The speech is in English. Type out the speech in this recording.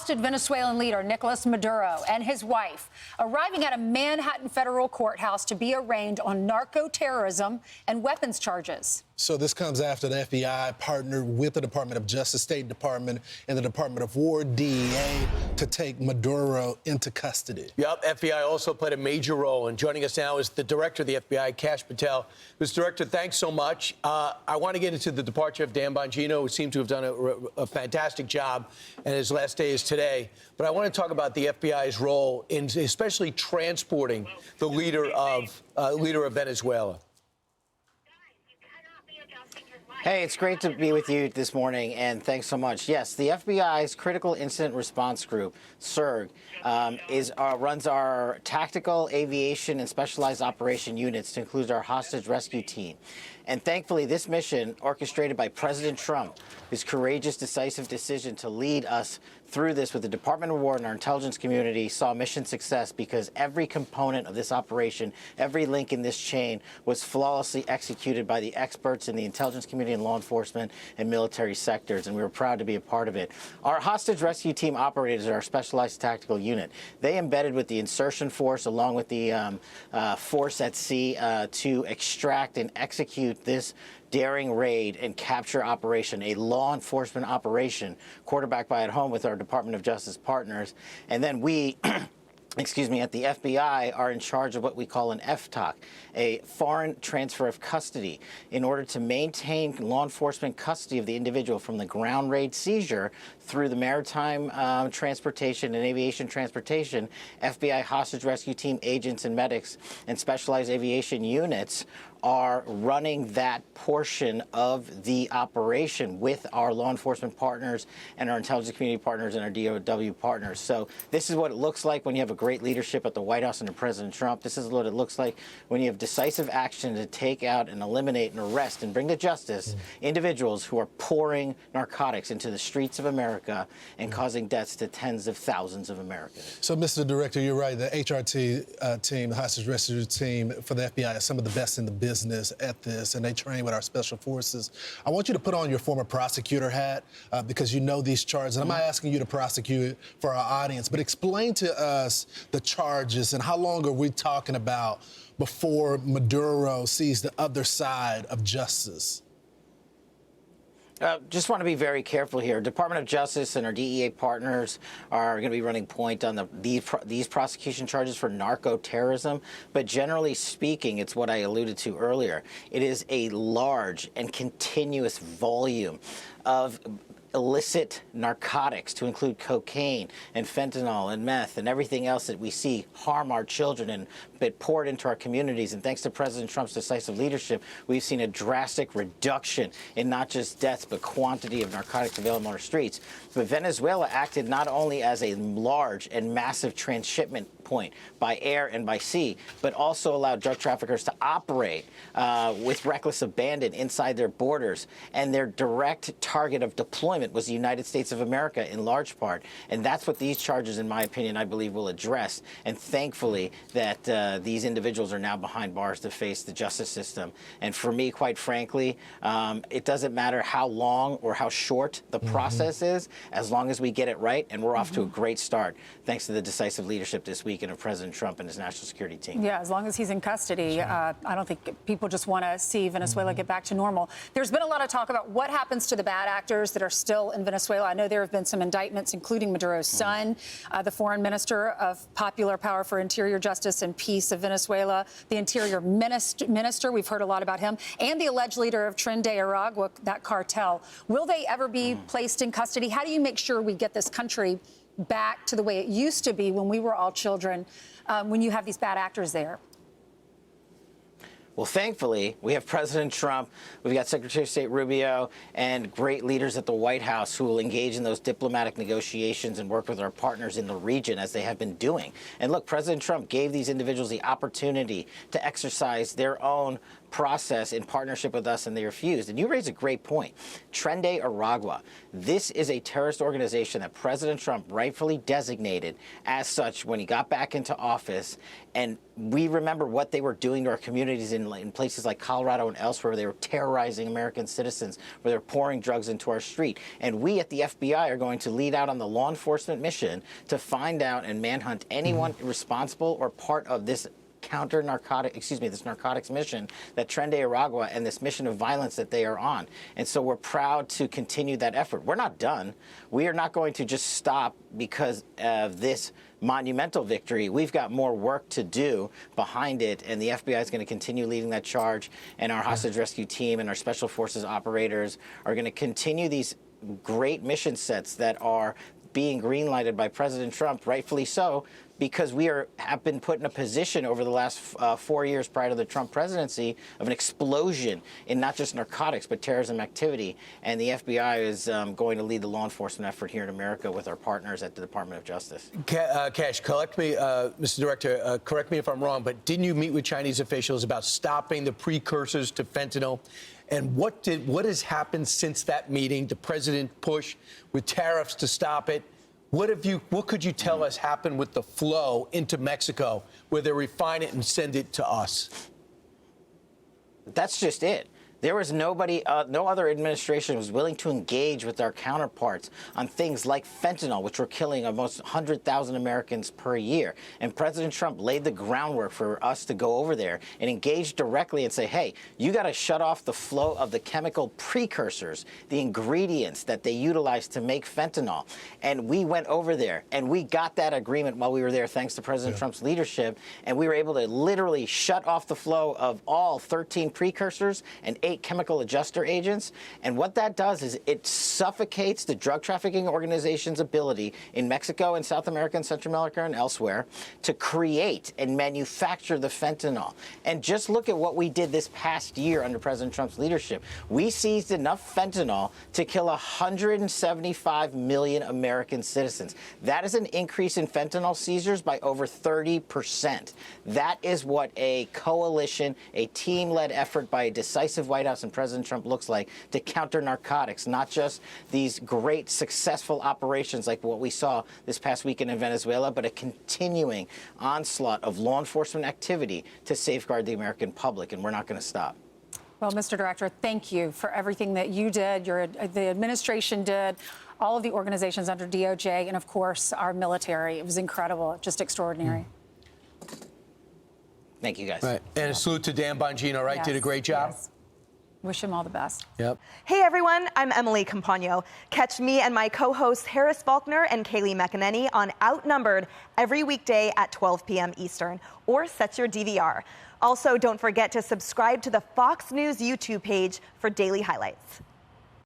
ousted Venezuelan leader Nicolás Maduro and his wife arriving at a Manhattan federal courthouse to be arraigned on narco-terrorism and weapons charges. So this comes after the FBI partnered with the Department of Justice, State Department, and the Department of War, DEA, to take Maduro into custody. Yep, FBI also played a major role. And joining us now is the director of the FBI, Kash Patel. Mr. Director, thanks so much. I want to get into the departure of Dan Bongino, who seemed to have done a fantastic job, and his last day is today. But I want to talk about the FBI's role in especially transporting the leader of Venezuela. Hey, it's great to be with you this morning, and thanks so much. Yes, the FBI's Critical Incident Response Group, CIRG, runs our tactical, aviation, and specialized operation units to include our hostage rescue team. And thankfully, this mission, orchestrated by President Trump, his courageous, decisive decision to lead us through this with the Department of War and our intelligence community, saw mission success because every component of this operation, every link in this chain was flawlessly executed by the experts in the intelligence community and law enforcement and military sectors, and we were proud to be a part of it. Our hostage rescue team operators are our specialized tactical unit. They embedded with the insertion force along with the force at sea to extract and execute this daring raid and capture operation, a law enforcement operation quarterbacked by at home with our Department of Justice partners. And then we excuse me, at the FBI are in charge of what we call an FTOC, a foreign transfer of custody, in order to maintain law enforcement custody of the individual from the ground raid seizure through the maritime transportation and aviation transportation. FBI hostage rescue team agents and medics and specialized aviation units are running that portion of the operation with our law enforcement partners and our intelligence community partners and our DOW partners. So this is what it looks like when you have a great leadership at the White House under President Trump. This is what it looks like when you have decisive action to take out and eliminate and arrest and bring to justice individuals who are pouring narcotics into the streets of America and causing deaths to tens of thousands of Americans. So, Mr. Director, you're right. The HRT team, the hostage rescue team for the FBI, is some of the best in the business at this, and they train with our special forces. I want you to put on your former prosecutor hat because you know these charges. And I'm not asking you to prosecute for our audience, but explain to us the charges and how long are we talking about before Maduro sees the other side of justice? Just want to be very careful here. Department of Justice and our DEA partners are going to be running point on these prosecution charges for narco-terrorism. But generally speaking, it's what I alluded to earlier. It is a large and continuous volume of illicit narcotics, to include cocaine and fentanyl and meth and everything else that we see harm our children and get poured into our communities. And thanks to President Trump's decisive leadership, we've seen a drastic reduction in not just deaths, but quantity of narcotics available on our streets. But Venezuela acted not only as a large and massive transshipment point by air and by sea, but also allowed drug traffickers to operate with reckless abandon inside their borders. And their direct target of deployment was the United States of America in large part. And that's what these charges, in my opinion, I believe will address. And thankfully that these individuals are now behind bars to face the justice system. And for me, quite frankly, it doesn't matter how long or how short the process is, as long as we get it right. And we're off to a great start, thanks to the decisive leadership this weekend of President Trump and his national security team. Yeah, as long as he's in custody, I don't think people just want to see Venezuela get back to normal. There's been a lot of talk about what happens to the bad actors that are still in Venezuela. I know there have been some indictments, including Maduro's son, the foreign minister of Popular Power for Interior Justice and Peace of Venezuela, the interior minister, we've heard a lot about him, and the alleged leader of Tren de Aragua, that cartel. Will they ever be placed in custody? How do you make sure we get this country back to the way it used to be when we were all children, when you have these bad actors there? Well, thankfully, we have President Trump, we've got Secretary of State Rubio, and great leaders at the White House who will engage in those diplomatic negotiations and work with our partners in the region as they have been doing. And look, President Trump gave these individuals the opportunity to exercise their own process in partnership with us, and they refused. And you raise a great point. Trende Aragua, this is a terrorist organization that President Trump rightfully designated as such when he got back into office. And we remember what they were doing to our communities in places like Colorado and elsewhere, where they were terrorizing American citizens, where they're pouring drugs into our street. And we at the FBI are going to lead out on the law enforcement mission to find out and manhunt anyone responsible or part of this this narcotics mission that Trende Aragua and this mission of violence that they are on. And so we're proud to continue that effort. We're not done. We are not going to just stop because of this monumental victory. We've got more work to do behind it, and the FBI is going to continue leading that charge, and our hostage rescue team and our special forces operators are going to continue these great mission sets that are being green-lighted by President Trump, rightfully so, because we have been put in a position over the last 4 years prior to the Trump presidency of an explosion in not just narcotics, but terrorism activity. And the FBI is going to lead the law enforcement effort here in America with our partners at the Department of Justice. Kash, correct me, Mr. Director, correct me if I'm wrong, but didn't you meet with Chinese officials about stopping the precursors to fentanyl? And what has happened since that meeting? The president push with tariffs to stop it. What could you tell us happened with the flow into Mexico, where they refine it and send it to us? That's just it. There was nobody, no other administration was willing to engage with our counterparts on things like fentanyl, which were killing almost 100,000 Americans per year. And President Trump laid the groundwork for us to go over there and engage directly and say, hey, you got to shut off the flow of the chemical precursors, the ingredients that they utilize to make fentanyl. And we went over there and we got that agreement while we were there, thanks to President Trump's leadership. And we were able to literally shut off the flow of all 13 precursors and 8 chemical adjuster agents. And what that does is it suffocates the drug trafficking organization's ability in Mexico and South America and Central America and elsewhere to create and manufacture the fentanyl. And just look at what we did this past year under President Trump's leadership. We seized enough fentanyl to kill 175 million American citizens. That is an increase in fentanyl seizures by over 30%. That is what a coalition, a team-led effort by a decisive White House and President Trump looks like to counter narcotics, not just these great successful operations like what we saw this past weekend in Venezuela, but a continuing onslaught of law enforcement activity to safeguard the American public, and we're not going to stop. Well, Mr. Director, thank you for everything that you did, the administration did, all of the organizations under DOJ, and of course, our military. It was incredible, just extraordinary. Thank you, guys. Right. And a salute to Dan Bongino, right? Yes, Did a great job. yes. Wish him all the best. Yep. Hey everyone, I'm Emily Campagno. Catch me and my co-hosts Harris Faulkner and Kaylee McEnany on Outnumbered every weekday at 12 p.m. Eastern, or set your DVR. Also, don't forget to subscribe to the Fox News YouTube page for daily highlights.